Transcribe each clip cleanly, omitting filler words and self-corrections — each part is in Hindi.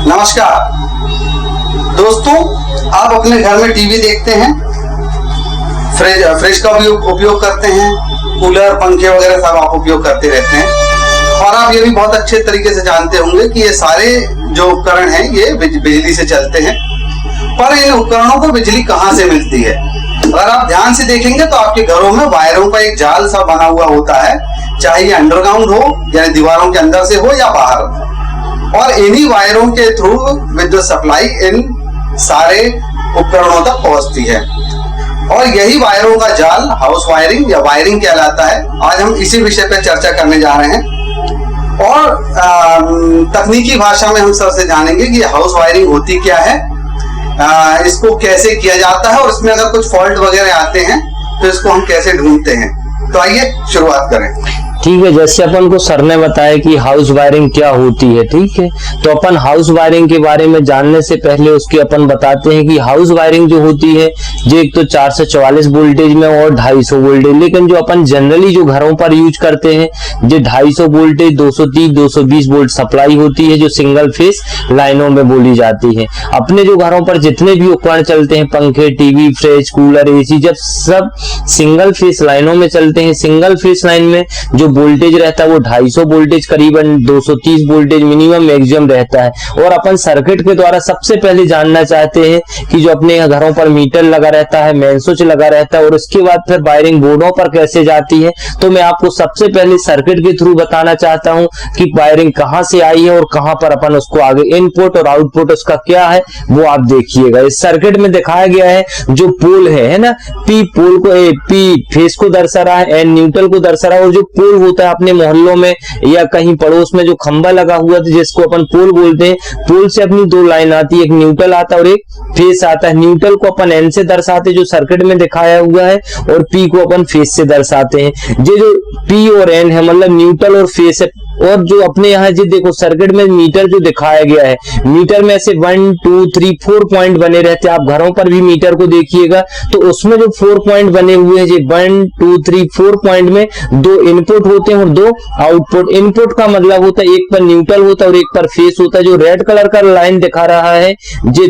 नमस्कार दोस्तों, आप अपने घर में टीवी देखते हैं, फ्रिज का भी उपयोग करते हैं, कूलर पंखे वगैरह सब आप उपयोग करते रहते हैं और आप ये भी बहुत अच्छे तरीके से जानते होंगे कि ये सारे जो उपकरण हैं ये बिजली से चलते हैं। पर इन उपकरणों को बिजली कहाँ से मिलती है? अगर आप ध्यान से देखेंगे तो आपके घरों में वायरों का एक जाल सा बना हुआ होता है, चाहे ये अंडरग्राउंड हो यानी दीवारों के अंदर से हो या बाहर, और इन्हीं वायरों के थ्रू विद्युत सप्लाई इन सारे उपकरणों तक पहुंचती है और यही वायरों का जाल हाउस वायरिंग या वायरिंग कहलाता है। आज हम इसी विषय पर चर्चा करने जा रहे हैं और तकनीकी भाषा में हम सबसे जानेंगे कि हाउस वायरिंग होती क्या है, इसको कैसे किया जाता है और इसमें अगर कुछ फॉल्ट वगैरह आते हैं तो इसको हम कैसे ढूंढते हैं। तो आइए शुरुआत करें। ठीक है, जैसे अपन को सर ने बताया कि हाउस वायरिंग क्या होती है, ठीक है, तो अपन हाउस वायरिंग के बारे में जानने से पहले उसकी अपन बताते हैं कि हाउस वायरिंग जो होती है जो एक तो 444 वोल्टेज में और 250 वोल्टेज, लेकिन जो अपन जनरली जो घरों पर यूज करते हैं जो 250 वोल्टेज 230 220 वोल्ट सप्लाई होती है जो सिंगल फेस लाइनों में बोली जाती है। अपने जो घरों पर जितने भी उपकरण चलते हैं, पंखे, टीवी, फ्रिज, कूलर, एसी, जब सब सिंगल फेस लाइनों में चलते हैं, सिंगल फेस लाइन में जो वोल्टेज रहता है वो 250 वोल्टेज करीबन 230 वोल्टेज मिनिमम मैक्सिमम रहता है। और अपन सर्किट के द्वारा सबसे पहले जानना चाहते हैं कि जो अपने घरों पर मीटर लगा रहता है, मेन स्विच लगा रहता है और उसके बाद फिर वायरिंग बोर्डों पर कैसे जाती है, तो मैं आपको सबसे पहले सर्किट के थ्रू बताना चाहता हूं कि वायरिंग कहां से आई है और कहां पर अपन उसको आगे इनपुट और आउटपुट उसका क्या है वो आप देखिएगा। इस सर्किट में दिखाया गया है जो पोल है ना, पी पोल को पी फेस को दर्शा रहा है, एन न्यूट्रल को दर्शा रहा है और जो पोल होता है अपने मोहल्लों में या कहीं पड़ोस में जो खंबा लगा हुआ है जिसको अपन पोल बोलते हैं, पोल से अपनी दो लाइन आती है, एक न्यूट्रल आता है और एक फेस आता है। न्यूट्रल को अपन एन से दर्शाते जो सर्किट में दिखाया हुआ है और पी को अपन फेस से दर्शाते हैं। ये जो पी और एन है मतलब न्यूट्रल और फेस है। और जो अपने यहाँ जी देखो सर्किट में मीटर जो दिखाया गया है, मीटर में ऐसे 1 2 3 4 पॉइंट बने रहते हैं। आप घरों पर भी मीटर को देखिएगा तो उसमें जो 4 पॉइंट बने हुए हैं, 1 2 3 4 पॉइंट में 2 इनपुट होते हैं और 2 आउटपुट। इनपुट का मतलब होता है एक पर न्यूट्रल होता है और एक पर फेस होता है। जो रेड कलर का लाइन दिखा रहा है जो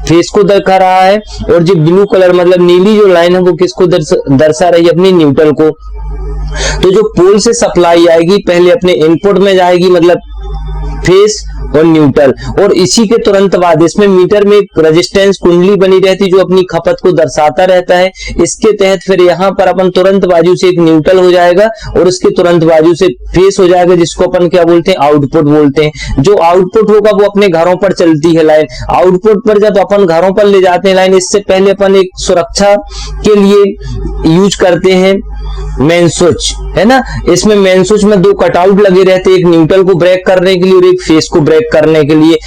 फेस को दिखा रहा है और जो ब्लू कलर मतलब नीली जो लाइन है वो किसको दर्शा रही है, अपनी न्यूट्रल को। तो जो पोल से सप्लाई आएगी पहले अपने इनपुट में जाएगी मतलब फेस और न्यूट्रल, और इसी के तुरंत बाद इसमें मीटर में एक रेजिस्टेंस कुंडली बनी रहती है जो अपनी खपत को दर्शाता रहता है। इसके तहत फिर यहाँ पर अपन तुरंत बाजू से एक न्यूट्रल हो जाएगा और उसके तुरंत बाजू से फेस हो जाएगा जिसको अपन क्या बोलते हैं, आउटपुट बोलते हैं। जो आउटपुट होगा वो अपने घरों पर चलती है लाइन। आउटपुट पर जब अपन घरों पर ले जाते हैं लाइन, इससे पहले अपन एक सुरक्षा के लिए यूज करते हैं मेन स्विच, है ना। इसमें मेन स्विच में 2 कटआउट लगे रहते हैं, एक न्यूट्रल को ब्रेक करने के लिए और एक फेस को ब्रेक करने के लिए।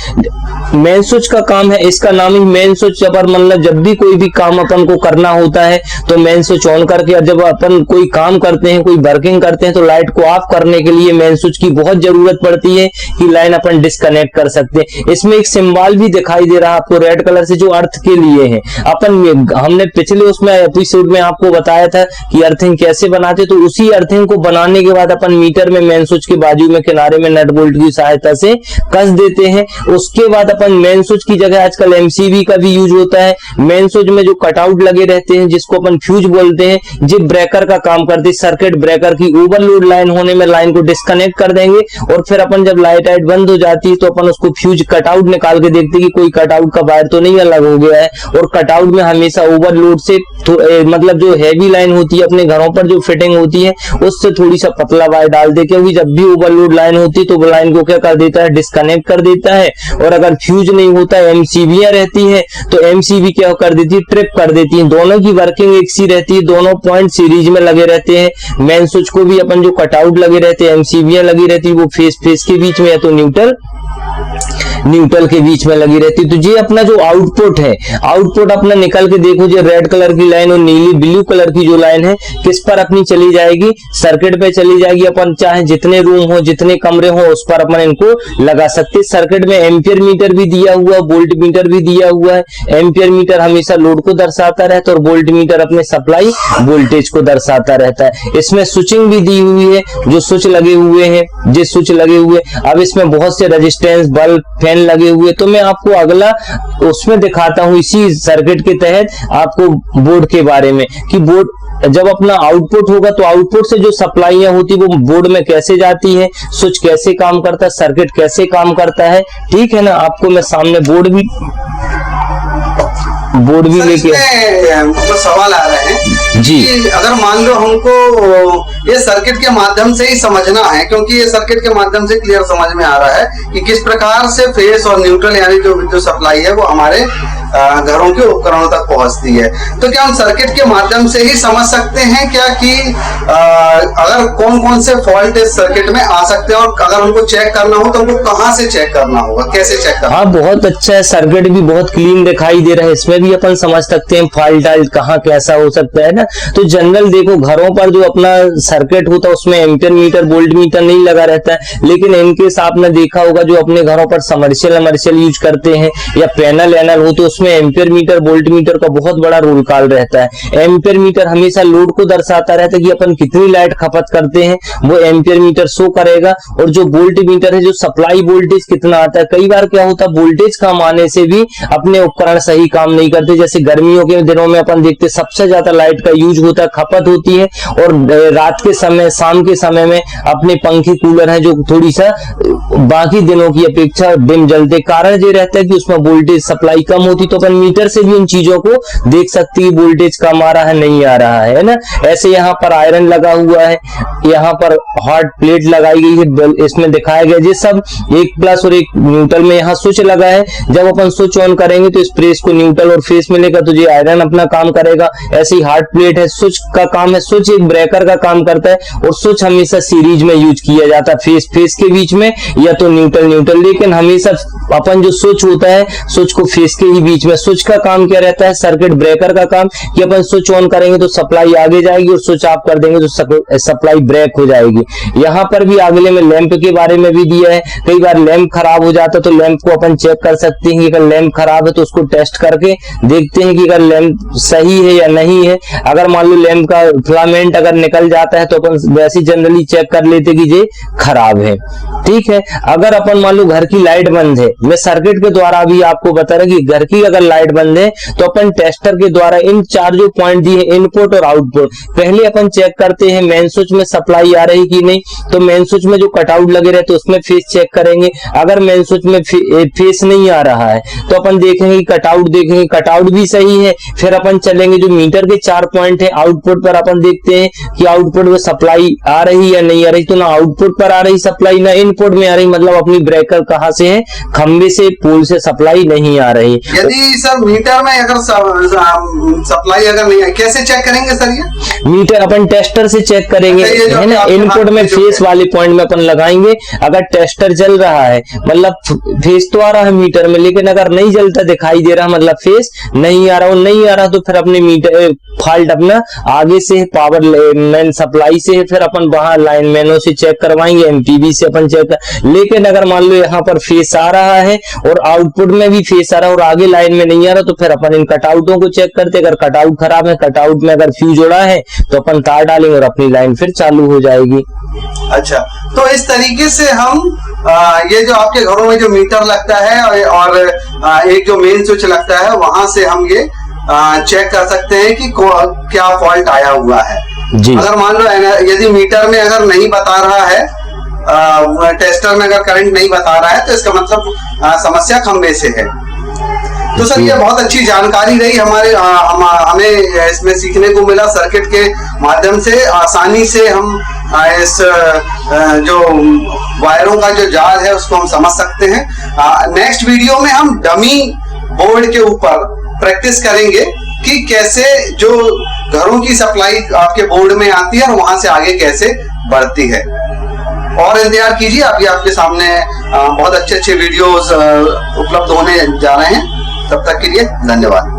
मेन स्विच का काम है, इसका नाम ही मेन स्विच। मतलब जब भी कोई भी काम अपन को करना होता है तो मेन स्विच ऑन करके, और जब अपन कोई काम करते हैं कोई वर्किंग करते हैं तो लाइट को ऑफ करने के लिए मेन स्विच की बहुत जरूरत पड़ती है कि लाइन अपन डिस्कनेक्ट कर सकते हैं। इसमें एक सिंबल भी दिखाई दे रहा है आपको रेड कलर से जो अर्थ के लिए है। हमने पिछले उसमें एपिसोड में आपको बताया था कि अर्थिंग कैसे बनाते, तो उसी अर्थिंग को बनाने के बाद अपन मीटर में मेन स्विच के बाजू में किनारे में नट बोल्ट की सहायता से कस देते हैं। उसके बाद अपन मेन स्विच की जगह आजकल एमसीबी का भी यूज होता है। मेन स्विच में जो कटआउट लगे रहते हैं जिसको अपन फ्यूज बोलते हैं, जो ब्रेकर का काम करते हैं। सर्किट ब्रेकर की ओवरलोड लाइन होने में लाइन को डिस्कनेक्ट कर देंगे और फिर अपन जब लाइट बंद हो जाती है तो अपन उसको फ्यूज कटआउट निकाल के देखते हैं कि कोई कटआउट का वायर तो नहीं अलग हो गया है। और कटआउट में हमेशा ओवरलोड से मतलब जो हैवी लाइन होती है अपने घरों पर जो फिटिंग होती है उससे थोड़ी सा पतला वायर डाल दे, क्योंकि जब भी ओवरलोड लाइन होती है तो वो लाइन को क्या कर देता है, डिस्कनेक्ट कर देता है। और अगर फ्यूज नहीं होता है, एमसीबी रहती है तो एमसीबी क्या कर देती है, ट्रिप कर देती है। दोनों की वर्किंग एक सी रहती है, दोनों पॉइंट सीरीज में लगे रहते हैं। मेन स्विच को भी अपन जो कटआउट लगे रहते हैं, एमसीबी लगी रहती है, वो फेस के बीच में या तो न्यूट्रल के बीच में लगी रहती है। तो ये अपना जो आउटपुट है, आउटपुट अपना निकल के देखो, जो रेड कलर की लाइन और नीली ब्लू कलर की जो लाइन है किस पर अपनी चली जाएगी, सर्किट पे चली जाएगी। अपन चाहे जितने रूम हो जितने कमरे हो उस पर अपन इनको लगा सकते हैं। सर्किट में एम्पियर मीटर भी दिया हुआ, वोल्ट मीटर भी दिया हुआ है। एम्पियर मीटर हमेशा लोड को दर्शाता रहता है और वोल्ट मीटर अपने सप्लाई वोल्टेज को दर्शाता रहता है। इसमें स्विचिंग भी दी हुई है, जो स्विच लगे हुए हैं, जिस स्विच लगे हुए। अब इसमें बहुत से रेजिस्टेंस, बल्ब, फैन फैन लगे हुए। तो मैं आपको अगला उसमें दिखाता हूँ इसी सर्किट के तहत आपको बोर्ड के बारे में, कि बोर्ड जब अपना आउटपुट होगा तो आउटपुट से जो सप्लाईयां होती वो बोर्ड में कैसे जाती है, स्विच कैसे काम करता है, सर्किट कैसे काम करता है। ठीक है ना, आपको मैं सामने बोर्ड भी लेके मतलब सवाल आ रहे हैं जी। कि अगर मान लो हमको ये सर्किट के माध्यम से ही समझना है, क्योंकि ये सर्किट के माध्यम से क्लियर समझ में आ रहा है कि किस प्रकार से फेस और न्यूट्रल यानी जो सप्लाई है वो हमारे घरों के उपकरणों तक पहुंचती है। तो क्या हम सर्किट के माध्यम से ही समझ सकते हैं क्या कि अगर कौन कौन से फॉल्ट इस सर्किट में आ सकते हैं, और अगर हमको चेक करना हो तो हमको कहाँ से चेक करना होगा, कैसे चेक करना? हाँ, बहुत अच्छा है, सर्किट भी बहुत क्लीन दिखाई दे रहा है, इसमें भी अपन समझ सकते हैं फॉल्ट कहाँ कैसा हो सकता है ना। तो जनरल देखो घरों पर जो अपना सर्किट होता है उसमें एम्पियर मीटर वोल्ट मीटर नहीं लगा रहता है, लेकिन इनकेस आपने देखा होगा जो अपने घरों पर समर्शियल यूज करते हैं या पैनल हो तो उसमें एम्पियर मीटर वोल्ट मीटर का बहुत बड़ा रोल कॉल रहता है। एम्पियर मीटर हमेशा लोड को दर्शाता रहता है कि अपन कितनी लाइट खपत करते हैं, वो एम्पियर मीटर शो करेगा। और जो वोल्ट मीटर है जो सप्लाई वोल्टेज कितना आता है, कई बार क्या होता है वोल्टेज कम आने से भी अपने उपकरण सही काम नहीं करते। जैसे गर्मियों के दिनों में अपन देखते सबसे ज्यादा लाइट का यूज होता है, खपत होती है, और रात के समय शाम के समय में अपने पंखे कूलर है जो थोड़ी सा बाकी दिनों की अपेक्षा डिम जलते। कारण ये रहता है कि उसमें वोल्टेज सप्लाई कम होती, तो अपन मीटर से भी इन चीजों को देख सकती है वोल्टेज कम आ रहा है नहीं आ रहा है ना। ऐसे यहाँ पर आयरन लगा हुआ है, यहाँ पर हॉट प्लेट लगाई गई है, इसमें दिखाया गया ये सब एक प्लस और एक न्यूट्रल में। यहाँ स्विच लगा है, जब अपन स्विच ऑन करेंगे तो इस प्रेस को न्यूट्रल और फेस मिलेगा तो ये आयरन अपना काम करेगा। ऐसी हॉट प्लेट है, स्विच का काम है, स्विच एक ब्रेकर का काम करता है, और स्विच हमेशा सीरीज में यूज किया जाता है, फेस के बीच में या तो न्यूट्रल। लेकिन हमेशा अपन जो स्विच होता है स्विच को फेस के ही बीच में। स्विच का काम क्या रहता है, सर्किट ब्रेकर का काम कि अपन स्विच ऑन करेंगे तो सप्लाई आगे जाएगी और स्विच ऑफ कर देंगे तो सप्लाई ब्रेक हो जाएगी। यहाँ पर भी अगले में लैंप के बारे में भी दिया है, कई बार लैंप खराब हो जाता है तो लैंप को अपन चेक कर सकते हैं कि अगर लैंप खराब है तो उसको टेस्ट करके देखते हैं कि अगर लैंप सही है या नहीं है। अगर मान लो लैंप का फिलामेंट अगर निकल जाता है तो अपन वैसे जनरली चेक कर लेते कि ये खराब है। ठीक है, अगर अपन मान लो घर की लाइट बंद है, मैं सर्किट के द्वारा भी आपको बता रहा कि घर की अगर लाइट बंद है तो अपन टेस्टर के द्वारा इन चार जो पॉइंट दिए इनपुट और आउटपुट, पहले अपन चेक करते हैं मेन स्विच में सप्लाई आ रही कि नहीं। तो मेन स्विच में जो कटआउट लगे रहते तो उसमें फेस चेक करेंगे। अगर मेन स्विच में फेस नहीं आ रहा है तो अपन देखेंगे कटआउट, देखेंगे कटआउट भी सही है। फिर अपन चलेंगे जो मीटर के 4 पॉइंट है आउटपुट पर, अपन देखते हैं कि आउटपुट में सप्लाई आ रही या नहीं आ रही। तो ना आउटपुट पर आ रही सप्लाई ना इनपुट में आ रही, मतलब अपनी ब्रेकर कहां से है, खंबे से पोल से सप्लाई नहीं आ रही। यदि सर मीटर में अगर सप्लाई अगर नहीं है कैसे चेक करेंगे सर? ये मीटर अपन टेस्टर से चेक करेंगे है ना। इनपुट में फेस वाले पॉइंट में अपन लगाएंगे, अगर टेस्टर जल रहा है मतलब फेस तो आ रहा है मीटर में, लेकिन अगर नहीं जलता दिखाई दे रहा मतलब फेस नहीं आ रहा तो फिर अपने मीटर फॉल्ट अपना आगे से पावर मेन सप्लाई से है, फिर अपन वहां लाइन मैनों से चेक करवाएंगे, एमपीबी से अपन चेक कर। लेकिन अगर मान लो यहाँ पर फेस आ रहा है और आउटपुट में भी फेस आ रहा है और आगे लाइन में नहीं आ रहा, तो फिर अपन इन कटआउटों को चेक करते। अगर कटआउट खराब है, कटआउट में अगर फ्यूज उड़ा है तो अपन तार डालेंगे और अपनी लाइन फिर चालू हो जाएगी। अच्छा, तो इस तरीके से हम ये जो आपके घरों में जो मीटर लगता है और एक जो मेन स्विच लगता है वहां से हम ये चेक कर सकते हैं कि क्या फॉल्ट आया हुआ है जी। अगर मान लो यदि मीटर में अगर नहीं बता रहा है, टेस्टर में अगर करंट नहीं बता रहा है तो इसका मतलब समस्या खंबे से है। तो सर ये बहुत अच्छी जानकारी रही हमें इसमें सीखने को मिला। सर्किट के माध्यम से आसानी से हम इस जो वायरों का जो जाल है उसको हम समझ सकते हैं। नेक्स्ट वीडियो में हम डमी बोर्ड के ऊपर प्रैक्टिस करेंगे कि कैसे जो घरों की सप्लाई आपके बोर्ड में आती है और वहां से आगे कैसे बढ़ती है। और इंतजार कीजिए, अभी आपके सामने बहुत अच्छे वीडियोस उपलब्ध होने जा रहे हैं। तब तक के लिए धन्यवाद।